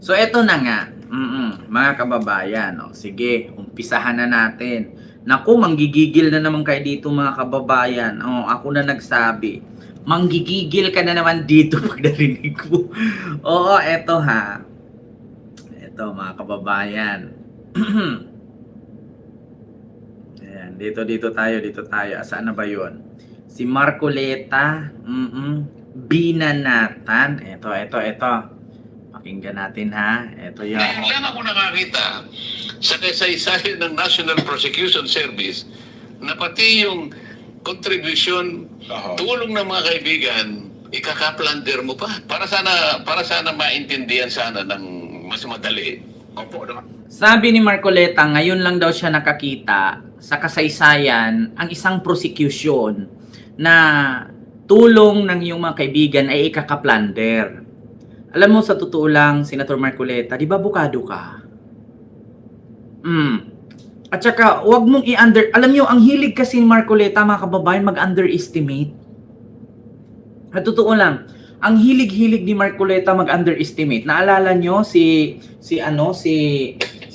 So eto na nga, mga kababayan, sige, umpisahan na natin. Naku, manggigigil na naman kayo dito mga kababayan. Ako na nagsabi. Manggigigil ka na naman dito pag narinig ko. Oo, eto ha. Eto mga kababayan. Ayan, dito tayo. Asaan na ba 'yon? Si Marcoleta, binanatan. Eto. Pakinggan natin ha. Ito yun. Ngayon lang ako nakakita sa kasaysayan ng National Prosecution Service na pati yung contribution, tulong ng mga kaibigan, ikaka-plunder mo pa. Para sana maintindihan sana ng mas madali. Opo, Sabi ni Marcoleta, ngayon lang daw siya nakakita sa kasaysayan ang isang prosecution na tulong ng iyong mga kaibigan ay ikaka-plunder. Alam mo, sa totoo lang, Senator Marcoleta, di ba bukado ka? At saka, wag mong alam nyo, ang hilig kasi ni Marcoleta, mga kababayan, mag-underestimate. At totoo lang, ang hilig-hilig ni Marcoleta mag-underestimate. Naalala nyo si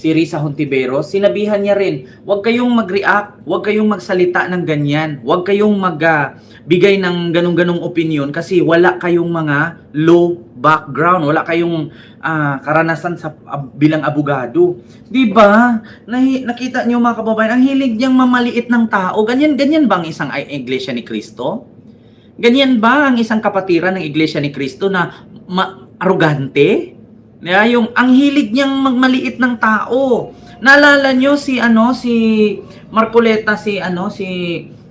Risa Hontiveros, sinabihan niya rin, huwag kayong mag-react, huwag kayong magsalita ng ganyan, huwag kayong magbigay ng ganung-ganung opinion kasi wala kayong mga low background, wala kayong karanasan sa bilang abogado. 'Di ba? Nakita niyo mga kababayan, ang hilig niyang mamaliit ng tao. Ganyan ba ang isang iglesia ni Cristo? Ganyan ba ang isang kapatiran ng iglesia ni Cristo na arrogante? Yung ang hilig niyang magmaliit ng tao. Naalala niyo si Marcoleta, si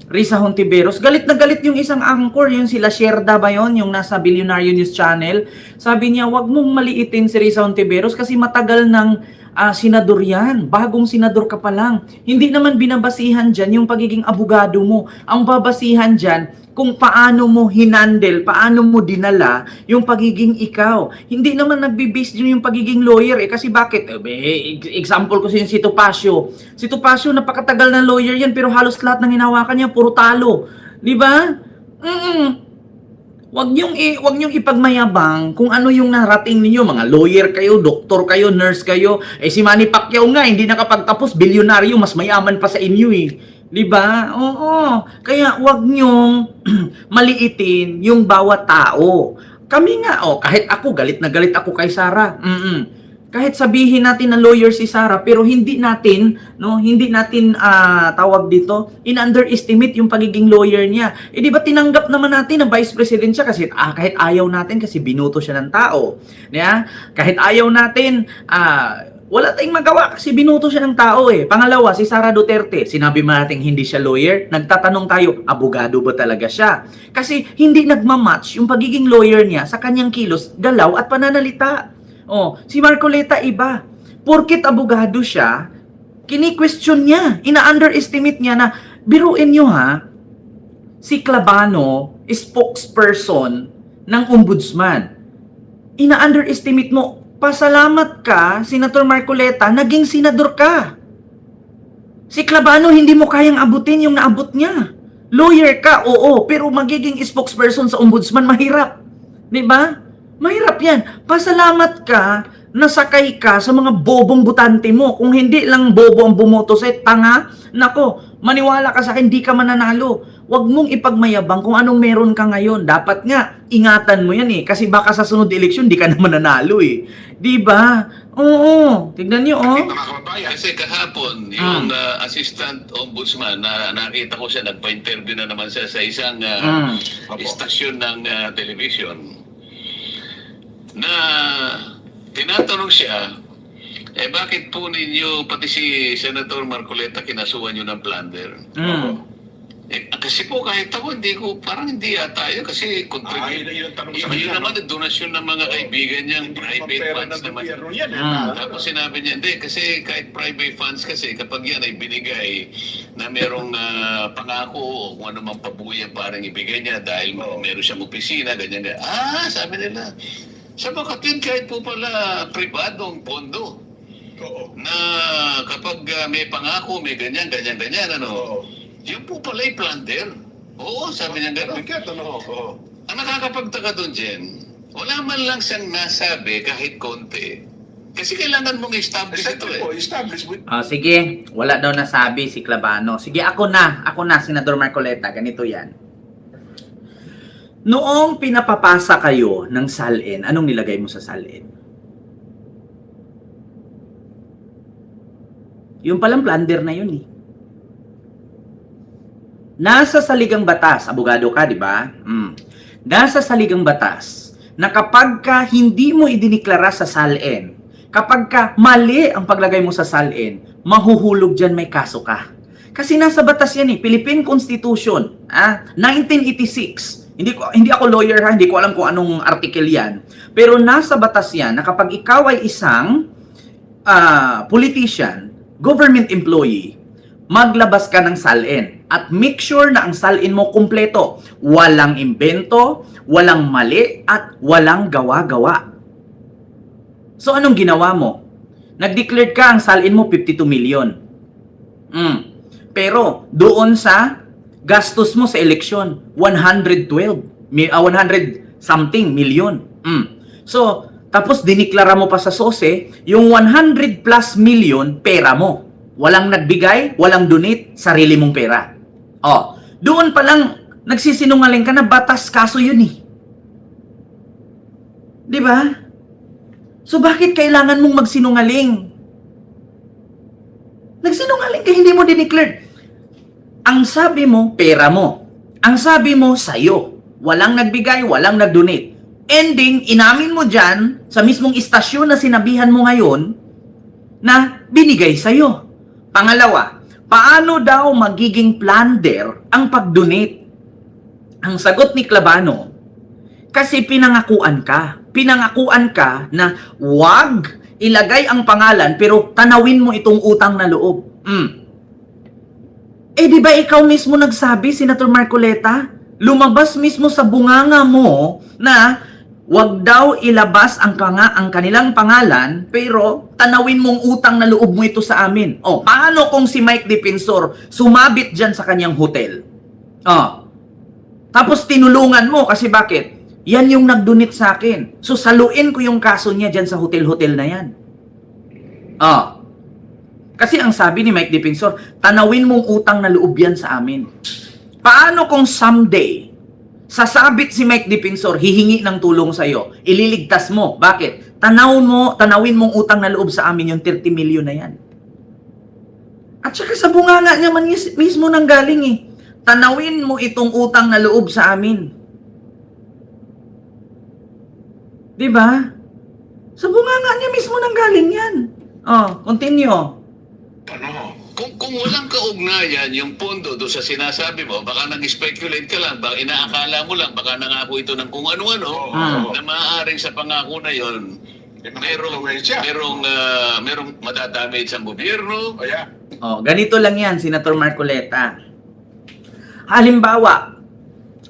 Risa Hontiveros, galit na galit yung isang anchor, yung sila Sherda ba yun, yung nasa Billionaire News Channel. Sabi niya, wag mong maliitin si Risa Hontiveros kasi matagal ng senador yan. Bagong senador ka pa lang. Hindi naman binabasihan dyan yung pagiging abogado mo. Ang babasihan dyan, kung paano mo hinandle, paano mo dinala yung pagiging ikaw. Hindi naman nagbe-base din yung pagiging lawyer kasi bakit? Example ko si Topacio. Si Topacio, napakatagal na lawyer yan pero halos lahat ng hinawakan niya puro talo. Di ba? Wag niyong ipagmayabang kung ano yung narating ninyo. Mga lawyer kayo, doktor kayo, nurse kayo. Si Manny Pacquiao nga, hindi nakapagtapos, bilyonaryo, mas mayaman pa sa inyo eh. 'Di ba? Oo. Kaya wag niyong maliitin yung bawat tao. Kami nga, kahit ako, galit na galit ako kay Sara. Kahit sabihin natin na lawyer si Sara, pero hindi natin tawag dito, in-underestimate yung pagiging lawyer niya. Di ba tinanggap naman natin na vice president siya kasi kahit ayaw natin kasi binuto siya ng tao. Yeah? Kahit ayaw natin, wala tayong magawa kasi binuto siya ng tao eh. Pangalawa, si Sara Duterte, sinabi mo natin hindi siya lawyer, nagtatanong tayo, abogado ba talaga siya? Kasi hindi nagmamatch yung pagiging lawyer niya sa kanyang kilos, galaw at pananalita. Si Marcoleta iba. Porket abogado siya, kini-question niya, ina-underestimate niya na, biruin niyo ha, si Clavano, spokesperson ng ombudsman. Ina-underestimate mo, pasalamat ka, Senator Marcoleta, naging senador ka. Si Clavano, hindi mo kayang abutin yung naabot niya. Lawyer ka, oo, pero magiging spokesperson sa ombudsman, mahirap. Diba? Mahirap yan. Pasalamat ka, nasakay ka sa mga bobong butante mo. Kung hindi lang bobo ang bumoto sa'yo, tanga, nako, maniwala ka sa akin, di ka mananalo. Huwag mong ipagmayabang kung anong meron ka ngayon. Dapat nga, ingatan mo yan eh. Kasi baka sa sunod eleksyon, di ka na mananalo eh. Di ba? Oo. Tignan niyo, Kasi kahapon, yung assistant ombudsman, na nakita ko siya, nagpa-interview na naman siya sa isang istasyon ng television. Na tinatanong siya, bakit po ninyo, pati si Senator Marcoleta, kinasuhan nyo ng plunder? Kasi po kahit ako, parang hindi yata yun kasi yun naman ang donasyon ng mga kaibigan niyang private funds naman. Tapos sinabi niya, hindi, kasi kahit private funds kasi kapag yan ay binigay na merong pangako o kung ano mang pabuya parang ibigay niya dahil meron siyang opisina, ganyan. Sabi nila, sa bakatin kahit po pala pribadong pondo. Na kapag may pangako, may ganyan, ano. Yun po pala yung plunder. Oo, sabi niya gano'n. Ang nakakapagtaka doon, Jen, wala man lang siyang nasabi kahit konti Kasi kailangan mong establish ito Exactly eh. po, establish with Sige, wala daw nasabi si Clavano. Sige, ako na, Senador Marcoleta, ganito yan. Noong pinapapasa kayo ng salin, anong nilagay mo sa salin? Yung palang plunder na yun eh. Nasa saligang batas, abogado ka, di ba? Nasa saligang batas na kapag ka hindi mo idiniklara sa salin, kapag ka mali ang paglagay mo sa salin, mahuhulog dyan, may kaso ka. Kasi nasa batas yan eh, Philippine Constitution, 1986. Hindi ako lawyer ha, hindi ko alam kung anong article yan. Pero nasa batas yan na kapag ikaw ay isang politician, government employee, maglabas ka ng salin at make sure na ang salin mo kumpleto. Walang imbento, walang mali, at walang gawa-gawa. So anong ginawa mo? Nag-declare ka ang salin mo 52 million. Pero doon sa gastos mo sa eleksyon, 100 something million. So, tapos diniklara mo pa sa SOSE, yung 100 plus million pera mo. Walang nagbigay, walang donate, sarili mong pera. Doon pa lang nagsisinungaling ka na, batas kaso yun eh. 'Di ba? So bakit kailangan mong magsinungaling? Nagsinungaling ka, hindi mo dineclare. Ang sabi mo, pera mo. Ang sabi mo, sayo. Walang nagbigay, walang nagdonate. Ending, inamin mo dyan, sa mismong istasyon na sinabihan mo ngayon, na binigay sa'yo. Pangalawa, paano daw magiging plunder ang pag-donate? Ang sagot ni Clavano, kasi pinangakuan ka. Pinangakuan ka na wag ilagay ang pangalan pero tanawin mo itong utang na loob. Di ba ikaw mismo nagsabi, Senator Marcoleta? Lumabas mismo sa bunganga mo na wag daw ilabas ang kanilang pangalan, pero tanawin mong utang na loob mo ito sa amin. Paano kung si Mike Defensor sumabit dyan sa kanyang hotel? Tapos tinulungan mo kasi bakit? Yan yung nagdunit sa akin. So saluin ko yung kaso niya dyan sa hotel-hotel na yan. Kasi ang sabi ni Mike Defensor, tanawin mong utang na loob yan sa amin. Paano kung someday, sasabit si Mike Defensor, hihingi ng tulong sa'yo, ililigtas mo? Bakit? Tanawin mong utang na loob sa amin yung 30 million na yan. At saka sa bunganga niya man mismo nang galing eh. Tanawin mo itong utang na loob sa amin. Diba? Sa bunganga niya mismo nang galing yan. Continue. Kung walang kaugnayan yung pondo doon sa sinasabi mo, baka nag-speculate ka lang, baka inaakala mo lang, baka nangako ito ng kung ano-ano, na maaaring sa pangako na yon merong madadamage ang gobyerno. Ganito lang yan, Senator Marcoleta. Halimbawa,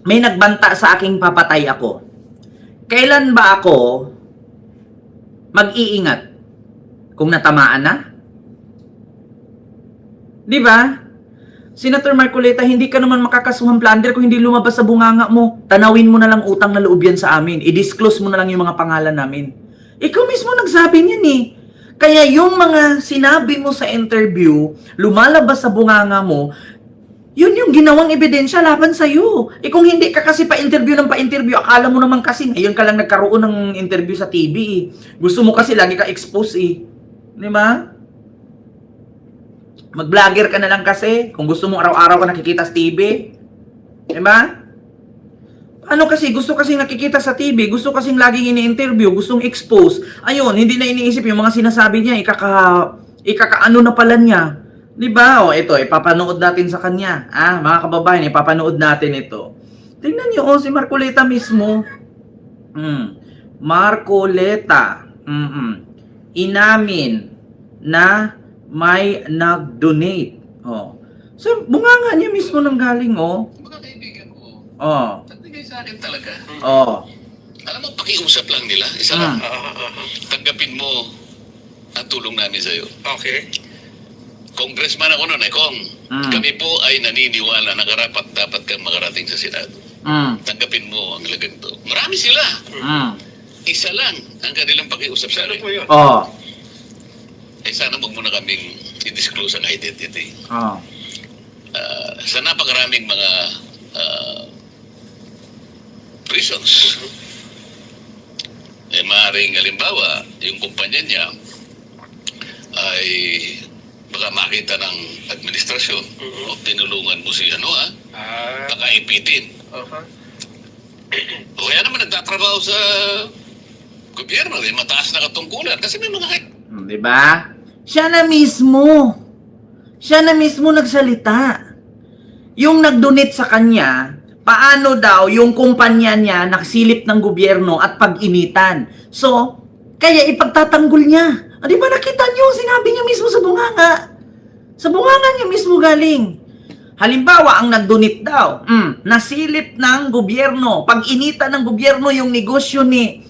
may nagbanta sa aking papatay ako. Kailan ba ako mag-iingat? Kung natamaan na? Di ba? Senator Marcoleta, hindi ka naman makakasuhan plunder kung hindi lumabas sa bunganga mo. Tanawin mo na lang utang na loob yan sa amin. I-disclose mo na lang yung mga pangalan namin. Ikaw mismo nagsabi niyan eh. Kaya yung mga sinabi mo sa interview, lumalabas sa bunganga mo, yun yung ginawang ebidensya laban sa'yo. Kung hindi ka kasi pa-interview ng pa-interview, akala mo naman kasi ngayon ka lang nagkaroon ng interview sa TV eh. Gusto mo kasi lagi ka expose eh. Di ba? Mag-vlogger ka na lang kasi kung gusto mo araw-araw ka nakikita sa TV. Di ba? Ano kasi, gusto kasing nakikita sa TV, gusto kasing laging ini-interview, gustong expose. Ayun, hindi na iniisip yung mga sinasabi niya, ikakaano na pala niya. Di ba? Ito, ipapanood natin sa kanya. Mga kababayan, ipapanood natin ito. Tingnan niyo, si Marcoleta mismo. Marcoleta. Inamin na may nag-donate. So, bunganga niya mismo nang galing, Mga kaibigan ko, nagbigay sa akin talaga. Alam mo, pakiusap lang nila. Isa lang. Tanggapin mo ang tulong namin sa'yo. Okay. Congressman ako noon, Kong. Kami po ay naniniwala na karapat dapat kang makarating sa Senado. Tanggapin mo ang ganito. Marami sila. Isa lang ang kanilang pakiusap sa akin. Ano po yun? sana wag mo na kaming i-disclose ang identity. Oh. Sa napakaraming mga reasons. Maaaring halimbawa, yung kumpanya niya ay baka makita ng administrasyon o tinulungan mo si baka ipitin. O kaya naman nagtatrabaho sa gobyerno, mataas na katungkulan kasi may mga Di ba? Siya na mismo nagsalita. Yung nag-donate sa kanya, paano daw yung kumpanya niya nakasilip ng gobyerno at pag-initan. So, kaya ipagtatanggol niya. Di ba nakita niyo? Sinabi niya mismo sa bunganga. Sa bunganga niya mismo galing. Halimbawa, ang nag-donate daw, nasilip ng gobyerno, pag-initan ng gobyerno yung negosyo ni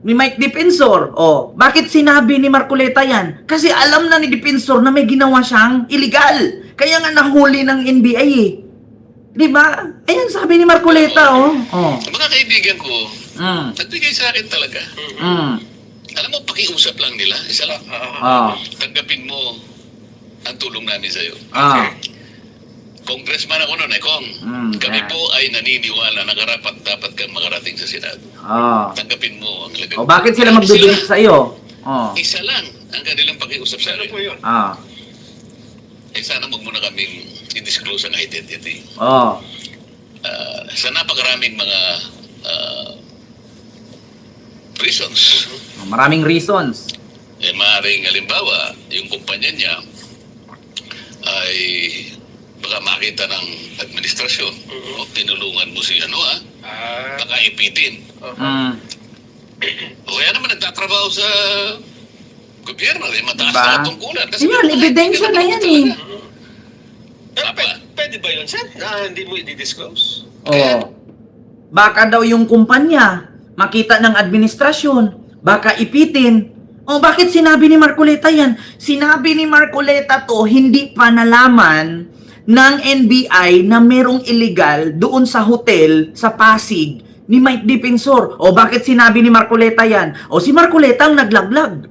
Mike Defensor. Oh, bakit sinabi ni Marcoleta yan? Kasi alam na ni Defensor na may ginawa siyang illegal. Kaya nga nahuli ng NBI eh. Di ba? Ayan, sabi ni Marcoleta, oh. Mga kaibigan ko, nagbigay sa akin talaga. Alam mo, pakiusap lang nila. Isa lang. Tanggapin mo ang tulong namin sa'yo. Congressman ako noon, Kong. Kami po ay naniniwala na karapat dapat kang makarating sa Senado. Tanggapin mo ang lagay. Bakit sila magdudunit sa iyo? Isa lang ang kanilang pakiusap sa akin. Sana wag mo na kaming i-disclose ang identity. Sa napakaraming mga reasons. Maraming reasons. Maaaring halimbawa, yung kumpanya niya ay baka makita ng administrasyon o tinulungan mo si baka ipitin. O kaya naman nagtatrabaho sa gobyerno, mataas na katungkulan. Yan, ebidensya na yan eh. Pwede ba yun, Seth? Hindi mo i-disclose? Baka daw yung kumpanya makita ng administrasyon, baka ipitin. Bakit sinabi ni Marcoleta yan? Sinabi ni Marcoleta to, hindi pa nalaman ng NBI na merong illegal doon sa hotel sa Pasig ni Mike Defensor. Bakit sinabi ni Marcoleta yan? Si Marcoleta ang naglaglag.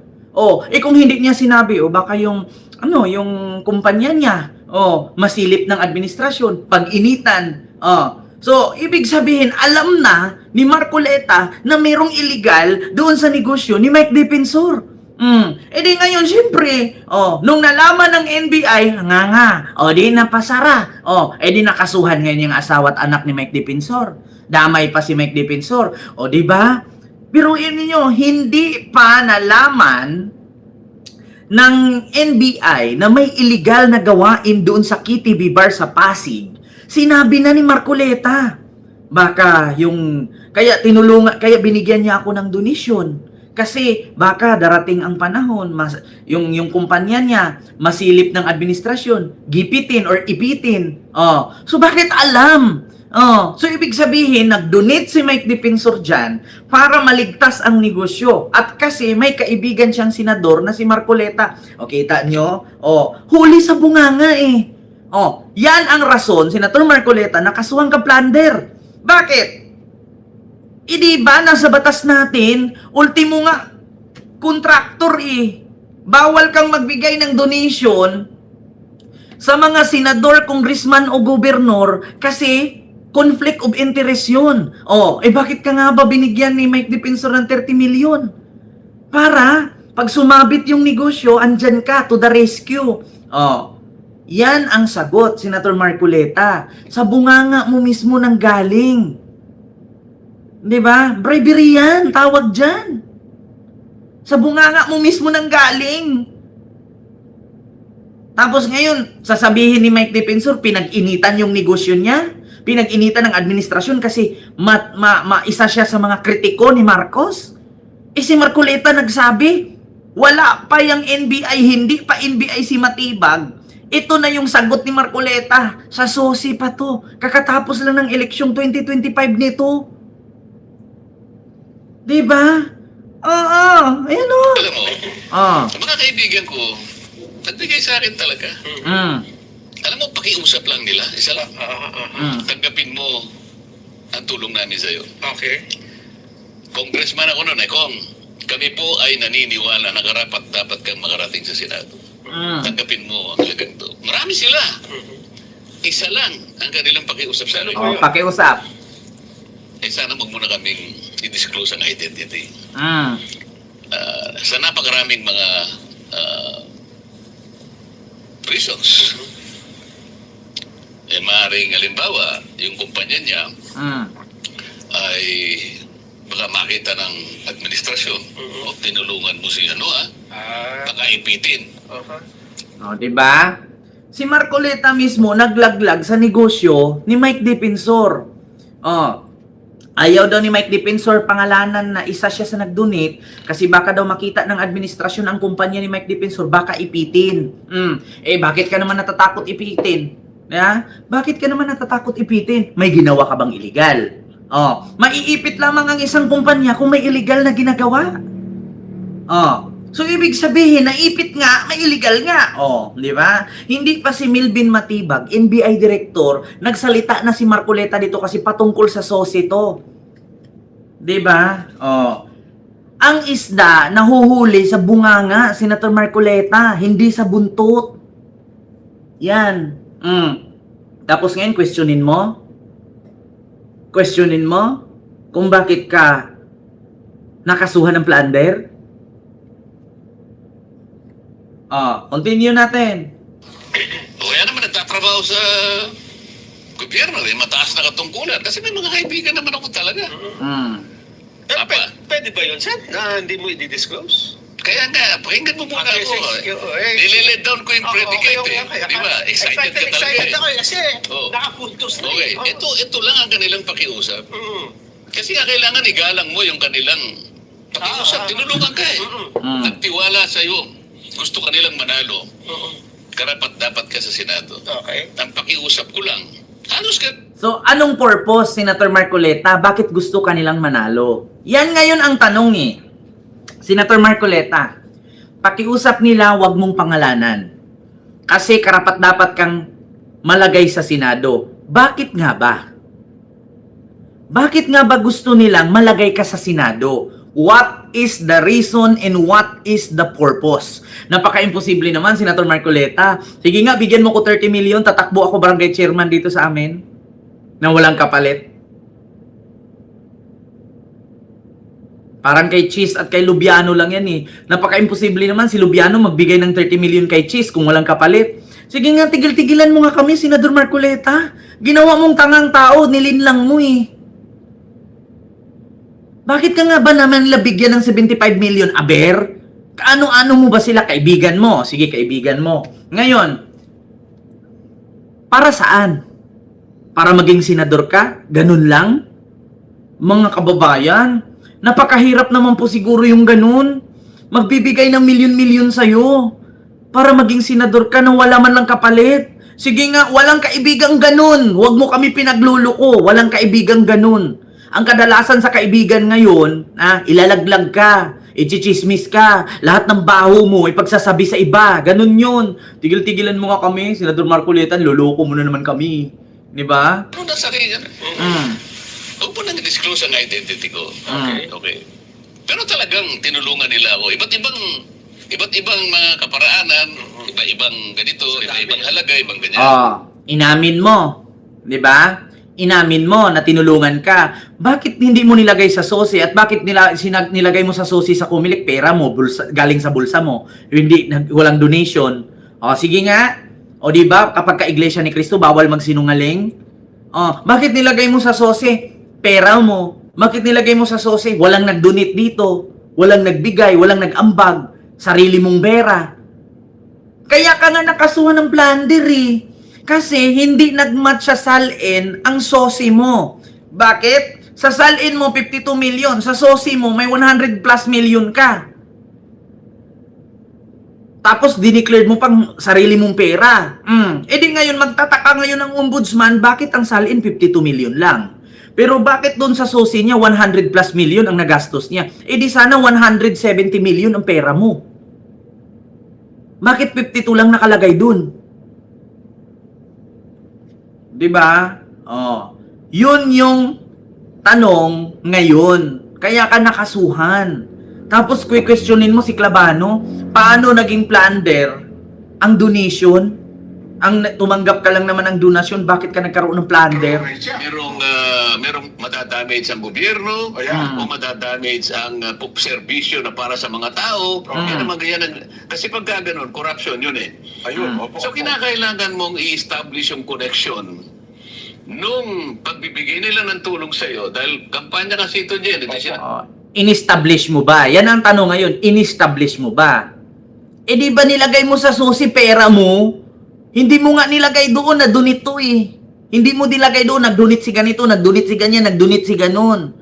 Kung hindi niya sinabi, baka yung kumpanya niya, masilip ng administrasyon, pag-initan. So, ibig sabihin, alam na ni Marcoleta na merong illegal doon sa negosyo ni Mike Defensor. Di ngayon, syempre, nung nalaman ng NBI, di napasara. Di nakasuhan ngayon yung asawa at anak ni Mike Defensor. Damay pa si Mike Defensor. Di ba? Pero ninyo, hindi pa nalaman ng NBI na may illegal na gawain doon sa KTV bar sa Pasig. Sinabi na ni Marcoleta. Baka kaya binigyan niya ako ng donation. Kasi baka darating ang panahon, yung kumpanya niya masilip ng administrasyon, gipitin or ipitin. So bakit alam? So ibig sabihin, nag-donate si Mike Defensor dyan para maligtas ang negosyo. At kasi may kaibigan siyang senador na si Marcoleta. Kita nyo? Huli sa bunganga eh. Yan ang rason, Senator Marcoleta, na kasuhan ka plunder. Bakit? Di ba nasa batas natin, ultimo nga, kontraktor eh. Bawal kang magbigay ng donation sa mga senador, congressman o gobernador kasi conflict of interest yun. Bakit ka nga ba binigyan ni Mike Defensor ng 30 million? Para, pag sumabit yung negosyo, andyan ka to the rescue. Yan ang sagot, Senator Marcoleta. Sa bunganga mo mismo nang galing. Di ba? Bribery yan, tawag dyan. Sa bunganga mo mismo nang galing. Tapos ngayon, sasabihin ni Mike Defensor, pinag-initan yung negosyo niya. Pinag-initan ng administrasyon kasi isa siya sa mga kritiko ni Marcos. Si Marcoleta nagsabi, wala pa yung NBI, hindi pa NBI si Matibag. Ito na yung sagot ni Marcoleta. Sa SOSI pa to. Kakatapos lang ng eleksyong 2025 nito. Diba? Ayan o. Alam mo, mga kaibigan ko, nagbigay sa akin talaga. Alam mo, pakiusap lang nila. Isa lang. Tanggapin mo ang tulong namin sa'yo. Congressman ako noon, Kong. kami po ay naniniwala na karapat dapat kang makarating sa Senado. Tanggapin mo ang halagang to. Marami sila. Isa lang ang kanilang pakiusap sa amin. Pakiusap. Sana wag muna kaming i-disclose ang identity. Mm. Sa napakaraming mga reasons. Maaaring halimbawa, yung kumpanya niya ay baka makita ng administrasyon o tinulungan mo si baka ipitin. Di ba? Si Marcoleta mismo naglaglag sa negosyo ni Mike Defensor. Ayaw daw ni Mike Defensor pangalanan na isa siya sa nag-donate kasi baka daw makita ng administrasyon ang kumpanya ni Mike Defensor, baka ipitin. Bakit ka naman natatakot ipitin? Bakit ka naman natatakot ipitin? May ginawa ka bang illegal? Maiipit lamang ang isang kumpanya kung may illegal na ginagawa. So, ibig sabihin, naipit nga, may illegal nga. Di ba? Hindi pa si Milvin Matibag, NBI Director, nagsalita na si Marcoleta dito kasi patungkol sa SOSI to. Di ba? Ang isda, nahuhuli sa bunganga, Senator Marcoleta, hindi sa buntot. Yan. Tapos ngayon, questionin mo? Questionin mo kung bakit ka nakasuhan ng plunder? Continue natin. Kaya naman nagtatrabaho sa gobyerno, mataas na katungkulan kasi may mga kaibigan naman ako talaga. Pwede ba yun, Sen? Hindi mo i-disclose? Kaya nga, pakinggan mo muna ako. Nililet down ko yung predicate. Di ba? Excited ka talaga. Excited ako kasi nakapuntos na. Okay, ito lang ang kanilang pakiusap. Kasi nga kailangan igalang mo yung kanilang pakiusap. Tinulungan ka Nagtiwala sa'yo. Gusto kanilang manalo. Karapat dapat ka sa Senado. Okay. Ang pakiusap ko lang, halos ka. So, anong purpose, Senator Marcoleta? Bakit gusto kanilang manalo? Yan ngayon ang tanong Senator Marcoleta, pakiusap nila, wag mong pangalanan. Kasi karapat dapat kang malagay sa Senado. Bakit nga ba? Bakit nga ba gusto nilang malagay ka sa Senado? What is the reason and what is the purpose? Napaka-imposible naman, Senator Marcoleta. Sige nga, bigyan mo ko 30 million, tatakbo ako barangay chairman dito sa amin na walang kapalit. Parang kay Cheese at kay Lubiano lang yan Napaka-imposible naman si Lubiano magbigay ng 30 million kay Cheese kung walang kapalit. Sige nga, tigil-tigilan mo nga kami, Senador Marcoleta. Ginawa mong tangang tao, nilinlang mo Bakit ka nga ba naman labigyan ng 75 million, aber? Ano-ano mo ba sila? Kaibigan mo. Sige, kaibigan mo. Ngayon, para saan? Para maging senador ka? Ganun lang? Mga kababayan, napakahirap naman po siguro yung ganun. Magbibigay ng milyon-milyon sa'yo para maging senador ka nang wala man lang kapalit. Sige nga, walang kaibigang ganun. Huwag mo kami pinagluluko. Walang kaibigang ganun. Ang kadalasan sa kaibigan ngayon, ilalaglag ka, ichichismis ka, lahat ng baho mo, ipagsasabi sa iba. Ganun yun. Tigil-tigilan mo nga kami, Senador Marcoleta, luloko mo na naman kami. Di ba? Ano na sa akin yan? Huwag mo nang disclose ang identity ko. Okay. Pero talagang tinulungan nila ako. Iba't ibang mga kaparaanan, iba-ibang ganito, iba-ibang halaga, ibang ganyan. Inamin mo. Di ba? Inamin mo na tinulungan ka. Bakit hindi mo nilagay sa SOSI at bakit nilagay mo sa SOSI sa Comelec? Pera mo, galing sa bulsa mo. Hindi, walang donation. Sige nga. Di ba? Kapag ka-Iglesia ni Cristo, bawal magsinungaling. Bakit nilagay mo sa SOSI? Pera mo. Bakit nilagay mo sa SOSI? Walang nag-donate dito. Walang nagbigay, walang nag-ambag. Sarili mong pera. Kaya ka nga nakasuhan ng plunder Kasi hindi nag-match sa salin ang SOSI mo. Bakit? Sa salin mo 52 million, sa SOSI mo may 100 plus million ka. Tapos dineclared mo pang sarili mong pera. Di ngayon magtataka ngayon ang ombudsman, bakit ang salin 52 million lang? Pero bakit doon sa SOSI niya 100 plus million ang nagastos niya? Di sana 170 million ang pera mo. Bakit 52 lang nakalagay doon? Diba? Yun yung tanong ngayon. Kaya ka nakasuhan. Tapos questionin mo si Clavano, paano naging plunder ang donation? Ang tumanggap ka lang naman ng donasyon, bakit ka nagkaroon ng plunder? Merong madadamage ang gobyerno, o madadamage ang serbisyo na para sa mga tao. Yan naman ganyan. Kasi pagka ganun, corruption yun eh. Ayun, opo. So kinakailangan mong i-establish yung connection nung pagbibigay nila ng tulong sa'yo. Dahil kampanya kasi ito dyan. In-establish mo ba? Yan ang tanong ngayon, in-establish mo ba? Eh di ba nilagay mo sa susi pera mo? Hindi mo nga nilagay doon na donate to eh. Hindi mo nilagay doon, nag-donate si ganito, nag-donate si ganyan, nag-donate si ganon.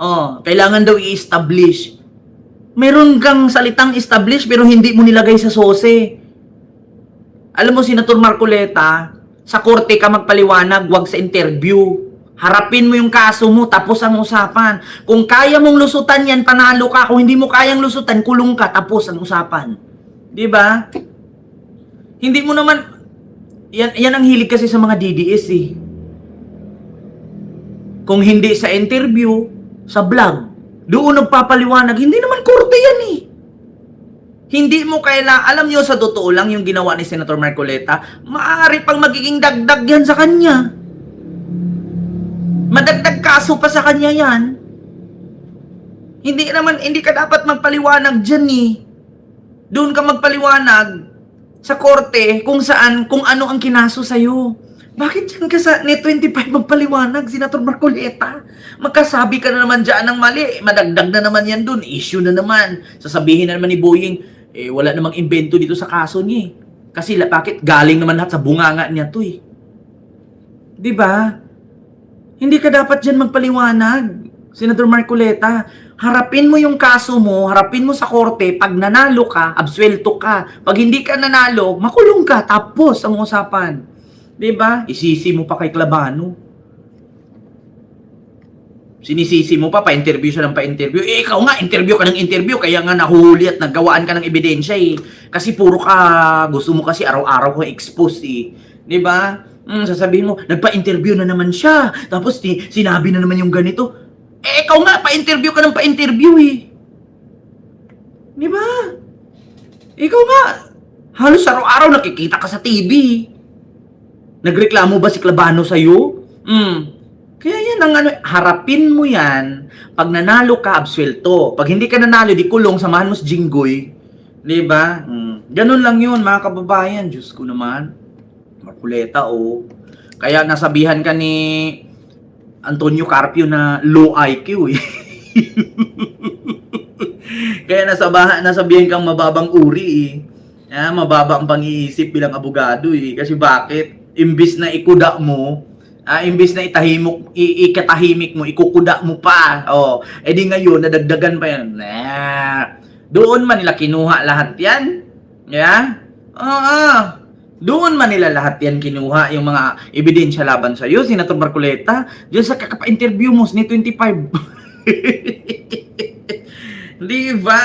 Oh, kailangan daw i-establish. Meron kang salitang establish pero hindi mo nilagay sa sose. Alam mo, Senator Marcoleta, sa korte ka magpaliwanag, wag sa interview. Harapin mo yung kaso mo, tapos ang usapan. Kung kaya mong lusutan yan, panalo ka. Kung hindi mo kayang lusutan, kulong ka, tapos ang usapan. Di ba? Hindi mo naman... Yan ang hilig kasi sa mga DDS eh. Kung hindi sa interview, sa vlog, doon nagpapaliwanag, hindi naman korte yan eh. Hindi mo alam nyo sa totoo lang yung ginawa ni Senator Marcoleta, maaari pang magiging dagdag yan sa kanya. Madagdag kaso pa sa kanya yan. Hindi ka dapat magpaliwanag dyan eh. Doon ka magpaliwanag sa korte kung ano ang kinaso sa'yo. Bakit dyan ka sa Net 25 magpaliwanag, Senator Marcoleta? Magkasabi ka na naman dyan ng mali. Madagdag na naman yan dun. Issue na naman. Sasabihin na naman ni Boying, wala namang invento dito sa kaso niya eh. Kasi bakit galing naman lahat sa bunganga niya to eh. Diba? Hindi ka dapat dyan magpaliwanag, Senator Marcoleta. Harapin mo yung kaso mo, harapin mo sa korte, pag nanalo ka, absuelto ka. Pag hindi ka nanalo, makulong ka, tapos ang usapan. Diba? Isisi mo pa kay Clavano. Sinisisi mo pa-interview siya ng pa-interview. Ikaw nga, interview ka ng interview, kaya nga nahuli at naggawaan ka ng ebidensya eh. Kasi puro ka, gusto mo kasi araw-araw ko expose eh. Diba? Sasabihin mo, nagpa-interview na naman siya. Tapos sinabi na naman yung ganito. Ikaw nga, pa-interview ka ng pa-interview eh. Di ba? Ikaw nga, halos araw-araw nakikita ka sa TV. Nagreklamo ba si Clavano sa'yo? Kaya yan ang harapin mo yan. Pag nanalo ka, absuelto. Pag hindi ka nanalo, di kulong, samahan mo si Jinggoy. Di ba? Ganun lang yun, mga kababayan. Diyos ko naman. Marcoleta, oh. Kaya nasabihan ka ni Antonio Carpio na low IQ eh. Kaya nasabihan kang mababang uri eh. Mababa ang pang-iisip bilang abogado eh. Kasi bakit? Imbis na ikuda mo, imbis na ikatahimik mo, ikukuda mo pa. Oh, di ngayon, nadagdagan pa yan. Doon man nila kinuha lahat yan. Yeah? Doon man nila lahat yan kinuha, yung mga ebidensya laban sa'yo, Senator Marcoleta. Diyan sa kakapa-interview mo, ni 25. Di ba?